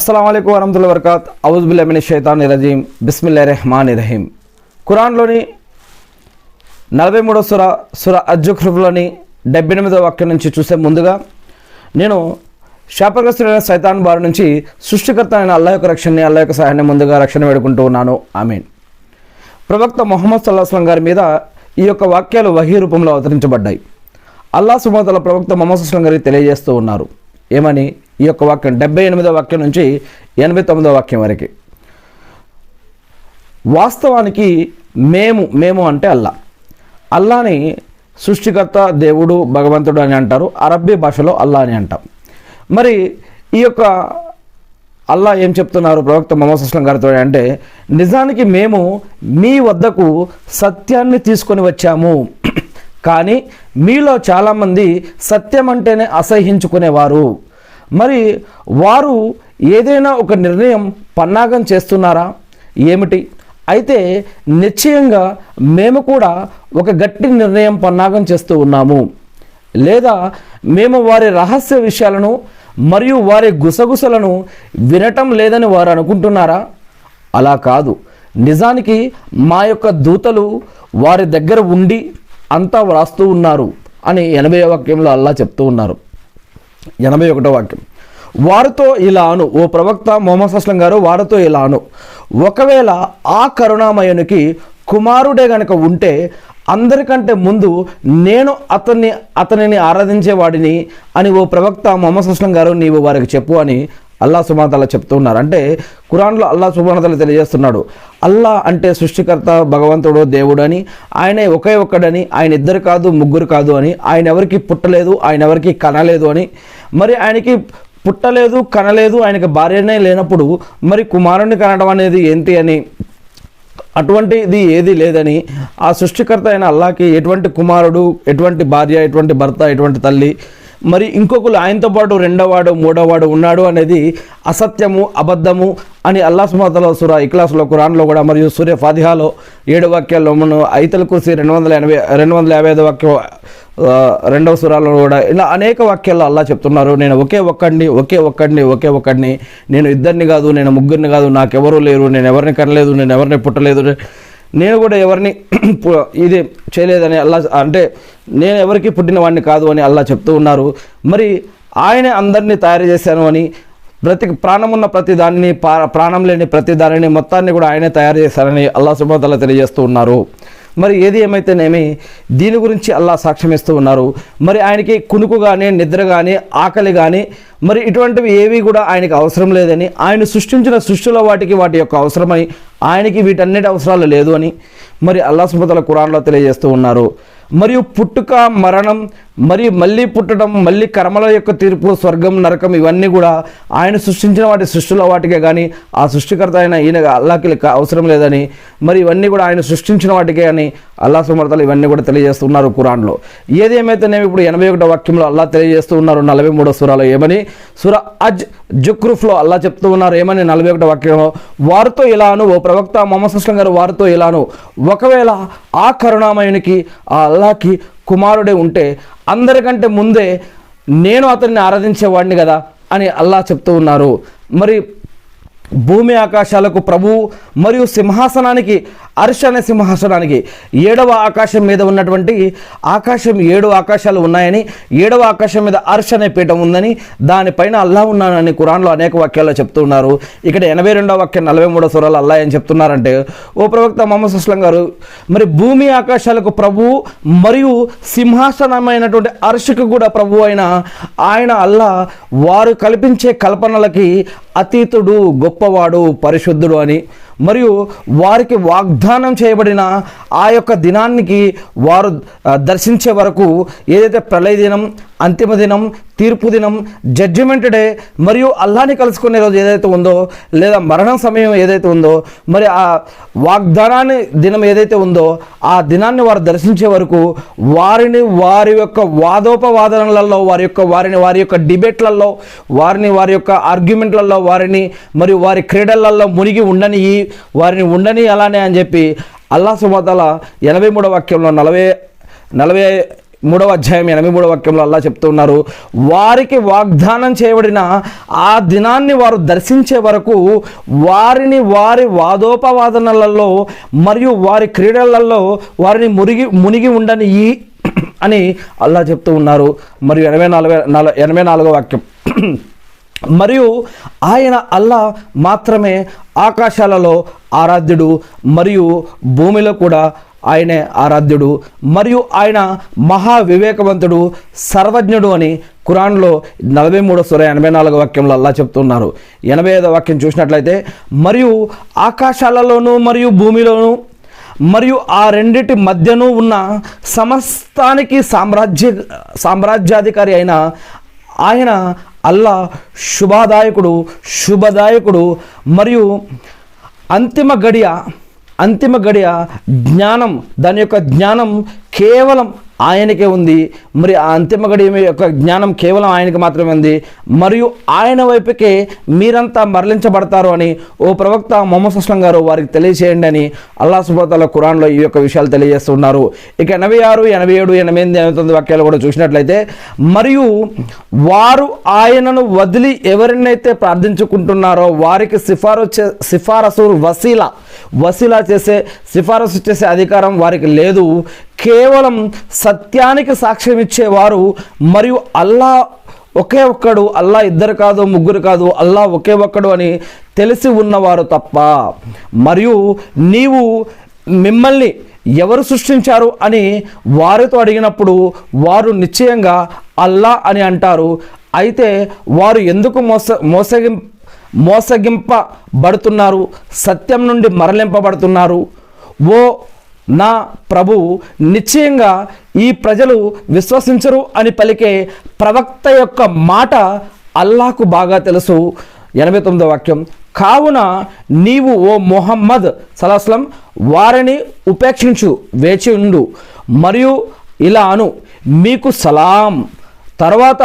అస్సలాముఅలైకుం వరహమతుల్లాహి వబరకాతుహు. అవుజు బిల్లాహి మినష్ షైతానిర్ రజీం. బిస్మిల్లాహిర్ రహమానిర్ రహీం. ఖురాన్లోని 43వ సూర అజ్-జుఖ్రూఫ్లోని 78వ వాక్యం నుంచి చూసే ముందుగా నేను శాపగ్రస్తుడైన సైతాన్ బారి నుంచి సృష్టికర్త అయిన అల్లాహ్ యొక్క రక్షణని, అల్లాహ్ యొక్క సహాయాన్ని ముందుగా రక్షణ వేడుకుంటూ ఉన్నాను. ఆమీన్. ప్రవక్త ముహమ్మద్ సల్లల్లాహు అలైహి వసల్లం గారి మీద ఈ యొక్క వాక్యాలు వహీ రూపంలో అవతరించబడ్డాయి. అల్లాహ్ సుబ్హానహు వ తఆలా ప్రవక్త ముహమ్మద్ సల్లల్లాహు అలైహి వసల్లం గారికి తెలియజేస్తూ ఉన్నారు. ఏమని? ఈ యొక్క వాక్యం 78వ వాక్యం నుంచి 89వ వాక్యం వరకు. వాస్తవానికి మేము అంటే అల్లాని సృష్టికర్త, దేవుడు, భగవంతుడు అని అంటారు. అరబ్బీ భాషలో అల్లా అని అంటాం. మరి ఈ యొక్క అల్లా ఏం చెప్తున్నారు ప్రవక్త ముహమ్మద్ సల్లల్లాహు అలైహి వసల్లం గారితో అంటే, నిజానికి మేము మీ వద్దకు సత్యాన్ని తీసుకొని వచ్చాము, కానీ మీలో చాలామంది సత్యం అంటేనే అసహ్యించుకునేవారు. మరి వారు ఏదైనా ఒక నిర్ణయం పన్నాగం చేస్తున్నారా ఏమిటి? అయితే నిశ్చయంగా మేము కూడా ఒక గట్టి నిర్ణయం పన్నాగం చేస్తూ ఉన్నాము, లేదా మేము వారి రహస్య విషయాలను మరియు వారి గుసగుసలను వినటం లేదని వారు అనుకుంటున్నారా? అలా కాదు. నిజానికి మా యొక్క దూతలు వారి దగ్గర ఉండి అంతా వ్రాస్తూ ఉన్నారు అని 80వ వాక్యంలో అల్లా చెప్తూ ఉన్నారు. 81వ వాక్యం, వారితో ఇలా అను, ఓ ప్రవక్త ముహమ్మద్ సల్లల్లాహు అలైహి వసల్లం గారు వారితో ఇలా అను, ఒకవేళ ఆ కరుణామయునికి కుమారుడే గనక ఉంటే అందరికంటే ముందు నేను అతనిని ఆరాధించేవాడిని అని ఓ ప్రవక్త ముహమ్మద్ సల్లల్లాహు అలైహి వసల్లం గారు నీవు వారికి చెప్పు అని అల్లాహ్ సుబ్హానహు వ తఆలా చెప్తున్నారు. అంటే ఖురాన్లో అల్లాహ్ సుబ్హానహు వ తఆలా తెలియజేస్తున్నాడు, అల్లా అంటే సృష్టికర్త, భగవంతుడు, దేవుడు అని, ఆయనే ఒకే ఒక్కడని, ఆయన ఇద్దరు కాదు ముగ్గురు కాదు అని, ఆయన ఎవరికి పుట్టలేదు, ఆయన ఎవరికి కనలేదు అని, మరి ఆయనకి పుట్టలేదు కనలేదు, ఆయనకి భార్యనే లేనప్పుడు మరి కుమారుణ్ణి కనడం అనేది ఏంటి అని, అటువంటిది ఏది లేదని, ఆ సృష్టికర్త అయిన అల్లాహకి ఎటువంటి కుమారుడు, ఎటువంటి భార్య, ఎటువంటి భర్త, ఎటువంటి తల్లి, మరి ఇంకొకరు ఆయనతో పాటు రెండోవాడు మూడోవాడు ఉన్నాడు అనేది అసత్యము, అబద్ధము అని అల్లాహ్ సుబ్హానహు వ తఆలా సూరా ఇఖ్లాస్లో, ఖురాన్లో కూడా, మరియు సూర్య ఫాతిహాలో 7 వాక్యాల్లో, మనం ఐతల్ కుర్సీ 255 వాక్యం 2వ సూరాలో కూడా ఇలా అనేక వాక్యాల్లో అల్లా చెప్తున్నారు, నేను ఒకే ఒక్కడిని, నేను ఇద్దరిని కాదు, నేను ముగ్గురిని కాదు, నాకెవరూ లేరు, నేను ఎవరిని కనలేదు, నేను ఎవరిని పుట్టలేదు, నేను కూడా ఎవరిని ఇది చేయలేదని అల్లా, అంటే నేను ఎవరికి పుట్టిన వాడిని కాదు అని అల్లా చెప్తూ ఉన్నారు. మరి ఆయనే అందరినీ తయారు చేశాను అని, ప్రాణం ఉన్న ప్రతి దానిని, ప్రాణం లేని ప్రతి దానిని మొత్తాన్ని కూడా ఆయనే తయారు చేశారని అల్లా సుబ్హానహు వ తఆలా తెలియజేస్తూ ఉన్నారు. మరి ఏది ఏమైతేనేమి దీని గురించి అల్లా సాక్ష్యం ఇస్తూ ఉన్నారు. మరి ఆయనకి కునుకు కానీ, నిద్ర కానీ, ఆకలి కానీ, మరి ఇటువంటివి ఏవి కూడా ఆయనకి అవసరం లేదని, ఆయన సృష్టించిన సృష్టిలో వాటి యొక్క అవసరమై ఆయనకి వీటన్నిటి అవసరాలు లేదు అని మరి అల్లాహ్ సుబ్హానహు వ తఆలా ఖురాన్లో తెలియజేస్తూ ఉన్నారు. మరియు పుట్టుక, మరణం, మరియు మళ్ళీ పుట్టడం, మళ్ళీ కర్మల యొక్క తీర్పు, స్వర్గం, నరకం, ఇవన్నీ కూడా ఆయన సృష్టించిన వాటి సృష్టిలో వాటికే కానీ ఆ సృష్టికర్త అయిన ఈయన అల్లాహకి అవసరం లేదని, మరి ఇవన్నీ కూడా ఆయన సృష్టించిన వాటికే అని అల్లాహ్ సుబ్హానహు వ తఆలా ఇవన్నీ కూడా తెలియజేస్తున్నారు ఖురాన్లో. ఏది ఏమైతేనేమి ఇప్పుడు 81వ వాక్యంలో అల్లాహ్ తెలియజేస్తూ ఉన్నారు 43వ సూరాలో ఏమని, సూరా అజ్-జుఖ్రూఫ్లో అల్లాహ్ చెప్తూ ఉన్నారు ఏమని 41వ వాక్యంలో, వారితో ఇలాను, ఓ ప్రవక్త ముహమ్మద్ సల్లల్లాహు అలైహి వసల్లం గారు వారితో ఇలాను, ఒకవేళ ఆ కరుణామయునికి, ఆ అల్లాహకి కుమారుడే ఉంటే అందరికంటే ముందే నేను అతన్ని ఆరాధించేవాడిని కదా అని అల్లాహ్ చెప్తూ ఉన్నారు. మరి భూమి ఆకాశాలకు ప్రభువు మరియు సింహాసనానికి, అర్ష్ అనే సింహాసనానికి, 7వ ఆకాశం మీద ఉన్నటువంటి ఆకాశం 7 ఆకాశాలు ఉన్నాయని, 7వ ఆకాశం మీద అర్ష్ అనే పీఠం ఉందని, దానిపైన అల్లా ఉన్నానని ఖురాన్లో అనేక వాక్యాల్లో చెప్తూ ఉన్నారు. ఇక్కడ 82వ వాక్యం 43వ సూరాలో అల్లా ఏం చెప్తున్నారంటే, ఓ ప్రవక్త ముహమ్మద్ సల్లల్లాహు అలైహి వసల్లం గారు, మరి భూమి ఆకాశాలకు ప్రభువు మరియు సింహాసనమైనటువంటి అర్ష్కు కూడా ప్రభువు అయిన ఆయన అల్లా వారు కల్పించే కల్పనలకి అతీతుడు, గొప్పవాడు, పరిశుద్ధుడు అని, మరియు వారికి వాగ్దానం చేయబడిన ఆ యొక్క దినానికి వారు దర్శించే వరకు, ఏదైతే ప్రళయ దినం, అంతిమ దినం, తీర్పు దినం, జడ్జిమెంట్ డే, మరియు అల్లాని కలుసుకునే రోజు ఏదైతే ఉందో, లేదా మరణం సమయం ఏదైతే ఉందో, మరి ఆ వాగ్దానాన్ని దినం ఏదైతే ఉందో ఆ దినాన్ని వారు దర్శించే వరకు వారిని వారి యొక్క వాదోపవాదనలలో, వారి యొక్క డిబేట్లలో, వారి యొక్క ఆర్గ్యుమెంట్లలో, మరియు వారి క్రీడలలో మునిగి వారిని ఉండని అలానే అని చెప్పి అల్లాహ్ సుబ్హానహు వ తఆలా 83వ వాక్యంలో 40 3వ అధ్యాయం 83వ వాక్యంలో అల్లా చెప్తూ ఉన్నారు, వారికి వాగ్దానం చేయబడిన ఆ దినాన్ని వారు దర్శించే వరకు వారిని వారి వాదోపవాదనలలో మరియు వారి క్రీడలలో వారిని మునిగి ఉండని అని అల్లా చెప్తూ ఉన్నారు. మరియు 84వ వాక్యం, మరియు ఆయన అల్లా మాత్రమే ఆకాశాలలో ఆరాధ్యుడు మరియు భూమిలో కూడా ఆయనే ఆరాధ్యుడు మరియు ఆయన మహా వివేకవంతుడు సర్వజ్ఞుడు అని ఖురాన్లో 43వ సూర 84వ వాక్యంలో అల్లా చెప్తున్నారు. 85వ వాక్యం చూసినట్లయితే, మరియు ఆకాశాలలోనూ మరియు భూమిలోనూ మరియు ఆ రెండిటి మధ్యను ఉన్న సమస్తానికి సామ్రాజ్యాధికారి అయిన ఆయన అల్లా శుభదాయకుడు మరియు అంతిమ గడియ జ్ఞానం, దాని యొక్క జ్ఞానం కేవలం ఆయనకే ఉంది. మరి ఆ అంతిమ గడియ యొక్క జ్ఞానం కేవలం ఆయనకి మాత్రమే ఉంది. మరియు ఆయన వైపుకే మీరంతా మరలించబడతారు అని ఓ ప్రవక్త మొహమ్మద్ సుస్లం గారు వారికి తెలియజేయండి అని అల్లాహ్ సుబ్హానహు వ తఆలా ఖురాన్లో ఈ యొక్క విషయాలు తెలియజేస్తున్నారు. ఇక 86, 87, 88, 89 వాక్యాలు కూడా చూసినట్లయితే, మరియు వారు ఆయనను వదిలి ఎవరినైతే ప్రార్థించుకుంటున్నారో వారికి వసీలా చేసే సిఫారసు చేసే అధికారం వారికి లేదు. కేవలం సత్యానికి సాక్ష్యం ఇచ్చేవారు మరియు అల్లా ఒకే ఒక్కడు, అల్లా ఇద్దరు కాదు ముగ్గురు కాదు, అల్లా ఒకే ఒక్కడు అని తెలిసి ఉన్నవారు తప్ప. మరియు నీవు మిమ్మల్ని ఎవరు సృష్టించారు అని వారితో అడిగినప్పుడు వారు నిశ్చయంగా అల్లా అని అంటారు. అయితే వారు ఎందుకు మోసగింపబడుతున్నారు, సత్యం నుండి మరలింపబడుతున్నారు? ఓ నా ప్రభు, నిశ్చయంగా ఈ ప్రజలు విశ్వసించరు అని పలికే ప్రవక్త యొక్క మాట అల్లాహకు బాగా తెలుసు. 89వ వాక్యం, కావున నీవు ఓ ముహమ్మద్ సల్లల్లాహు అలైహి వసల్లం వారిని ఉపేక్షించు, వేచి ఉండు మరియు ఇలా అను, మీకు సలాం, తర్వాత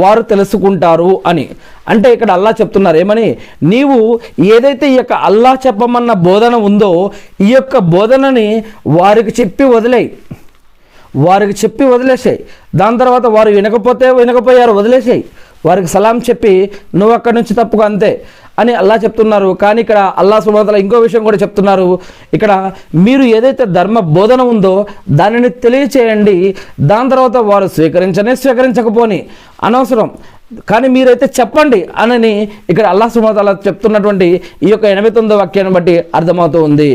వారు తెలుసుకుంటారు అని. అంటే ఇక్కడ అల్లా చెప్తున్నారు ఏమని, నీవు ఏదైతే ఈ యొక్క అల్లా చెప్పమన్న బోధన ఉందో ఈ యొక్క బోధనని వారికి చెప్పి వదిలేసాయి. దాని తర్వాత వారు వినకపోయారు, వదిలేసాయి. వారికి సలాం చెప్పి నువ్వు అక్కడి నుంచి తప్పుకు అంతే అని అల్లా చెప్తున్నారు. కానీ ఇక్కడ అల్లా సుబ్హానహు వ తఆలా ఇంకో విషయం కూడా చెప్తున్నారు. ఇక్కడ మీరు ఏదైతే ధర్మ బోధన ఉందో దానిని తెలియచేయండి, దాని తర్వాత వారు స్వీకరించకపోని అనవసరం, కానీ మీరైతే చెప్పండి అని ఇక్కడ అల్లాహ్ సుబ్హానహు వ తఆలా చెప్తున్నటువంటి ఈ యొక్క 89వ వాక్యాన్ని బట్టి అర్థమవుతూ ఉంది.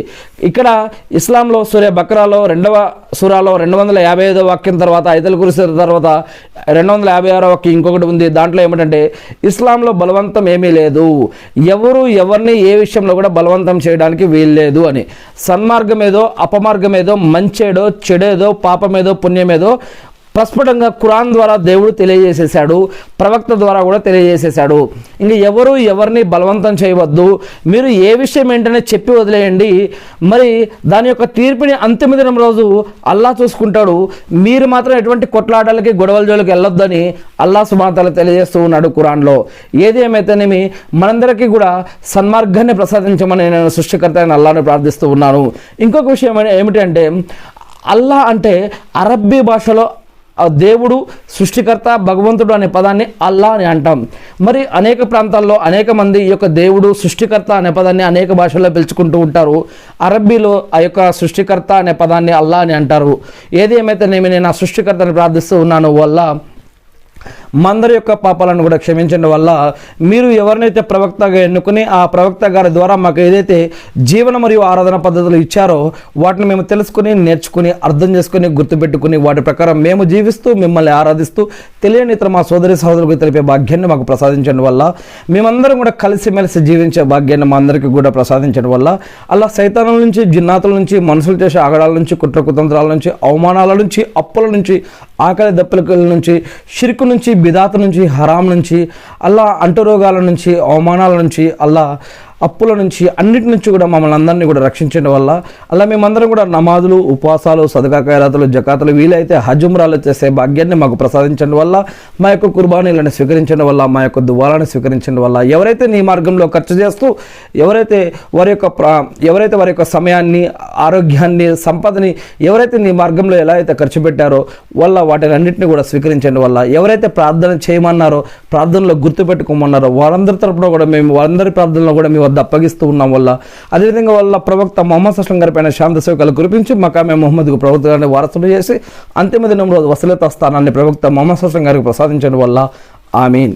ఇక్కడ ఇస్లాంలో సూర బక్రాలో 2వ సూరాలో 255వ వాక్యం తర్వాత ఐతుల్ కుర్సీ తర్వాత 256వ వాక్యం ఇంకొకటి ఉంది. దాంట్లో ఏమిటంటే, ఇస్లాంలో బలవంతం ఏమీ లేదు, ఎవరిని ఏ విషయంలో కూడా బలవంతం చేయడానికి వీల్లేదు అని. సన్మార్గమేదో అపమార్గమేదో, మంచేదో చెడేదో, పాపమేదో పుణ్యమేదో ప్రస్ఫుటంగా ఖురాన్ ద్వారా దేవుడు తెలియజేసేసాడు, ప్రవక్త ద్వారా కూడా తెలియజేసేసాడు. ఇంక ఎవరిని బలవంతం చేయవద్దు, మీరు ఏ విషయం ఏంటనే చెప్పి వదిలేయండి. మరి దాని యొక్క తీర్పుని అంతిమ దినం రోజు అల్లా చూసుకుంటాడు. మీరు మాత్రం ఎటువంటి కొట్లాటలకి గొడవల జోలికి వెళ్ళొద్దని అల్లా సుబ్హానహు వ తఆలా తెలియజేస్తూ ఉన్నాడు ఖురాన్లో. ఏది ఏమైతేనేమి మనందరికీ కూడా సన్మార్గాన్ని ప్రసాదించమని నేను సృష్టికర్త అయిన అల్లాని ప్రార్థిస్తూ ఉన్నాను. ఇంకొక విషయం ఏమిటంటే, అల్లా అంటే అరబ్బీ భాషలో దేవుడు, సృష్టికర్త, భగవంతుడు అనే పదాన్ని అల్లా అని అంటాం. మరి అనేక ప్రాంతాల్లో అనేక మంది ఈ యొక్క దేవుడు, సృష్టికర్త అనే పదాన్ని అనేక భాషల్లో పిలుచుకుంటూ ఉంటారు. అరబ్బీలో ఆ యొక్క సృష్టికర్త అనే పదాన్ని అల్లా అని అంటారు. ఏది ఏమైతే నేను ఆ సృష్టికర్తని ప్రార్థిస్తూ ఉన్నాను వల్ల మందరి యొక్క పాపాలను కూడా క్షమించడం వల్ల మీరు ఎవరినైతే ప్రవక్తగా ఎన్నుకుని ఆ ప్రవక్త గారి ద్వారా మాకు ఏదైతే జీవన మరియు ఆరాధన పద్ధతులు ఇచ్చారో వాటిని మేము తెలుసుకుని, నేర్చుకుని, అర్థం చేసుకుని, గుర్తుపెట్టుకుని వాటి ప్రకారం మేము జీవిస్తూ మిమ్మల్ని ఆరాధిస్తూ తెలియని ఇతర మా సోదరి సహోదరులకు తెలిపే భాగ్యాన్ని మాకు ప్రసాదించడం వల్ల, మేమందరం కూడా కలిసిమెలిసి జీవించే భాగ్యాన్ని మా అందరికీ కూడా ప్రసాదించడం వల్ల అలా సైతానుల నుంచి, జిన్నాతుల నుంచి, మనుషులు చేసే ఆగడాల నుంచి, కుట్ర కుతంత్రాల నుంచి, అవమానాల నుంచి, అప్పుల నుంచి, ఆకలి దప్పుల నుంచి, షిర్కు నుంచి, బిదాత్ నుంచి, హరాం నుంచి, అల్లా అంటురోగాల నుంచి, అవమానాల నుంచి, అల్లా అప్పుల నుంచి అన్నిటి నుంచి కూడా మమ్మల్ని అందరినీ కూడా రక్షించడం వల్ల, అలా మేమందరం కూడా నమాజులు, ఉపవాసాలు, సదకా ఖైరాతులు, జకాతులు, వీలైతే హజ్ ఉమ్రాలు చేసే భాగ్యాన్ని మాకు ప్రసాదించడం వల్ల, మా యొక్క కుర్బానీలను స్వీకరించడం వల్ల, మా యొక్క దువాలను స్వీకరించడం వల్ల, ఎవరైతే నీ మార్గంలో ఖర్చు చేస్తూ ఎవరైతే వారి యొక్క సమయాన్ని, ఆరోగ్యాన్ని, సంపదని ఎవరైతే నీ మార్గంలో ఎలా అయితే ఖర్చు పెట్టారో వల్ల వాటిని అన్నింటినీ కూడా స్వీకరించడం వల్ల, ఎవరైతే ప్రార్థన చేయమన్నారో, ప్రార్థనలో గుర్తుపెట్టుకోమన్నారో వారందరి తరపున కూడా మేము వారందరి ప్రార్థనలో కూడా మీ వద్ద అప్పగిస్తూ ఉన్నాం వల్ల, అదేవిధంగా వాళ్ళ ప్రవక్త మొహమ్మద్ సల్లం గారి పైన శాంతి సేవకులు కురిపించి మకామే ముహమ్మద్కు ప్రవక్త గారిని వారసులు చేసి అంతిమ దినం రోజు వసలత స్థానాన్ని ప్రవక్త మొహమ్మద్ సల్లం గారికి ప్రసాదించడం వల్ల ఆమీన్.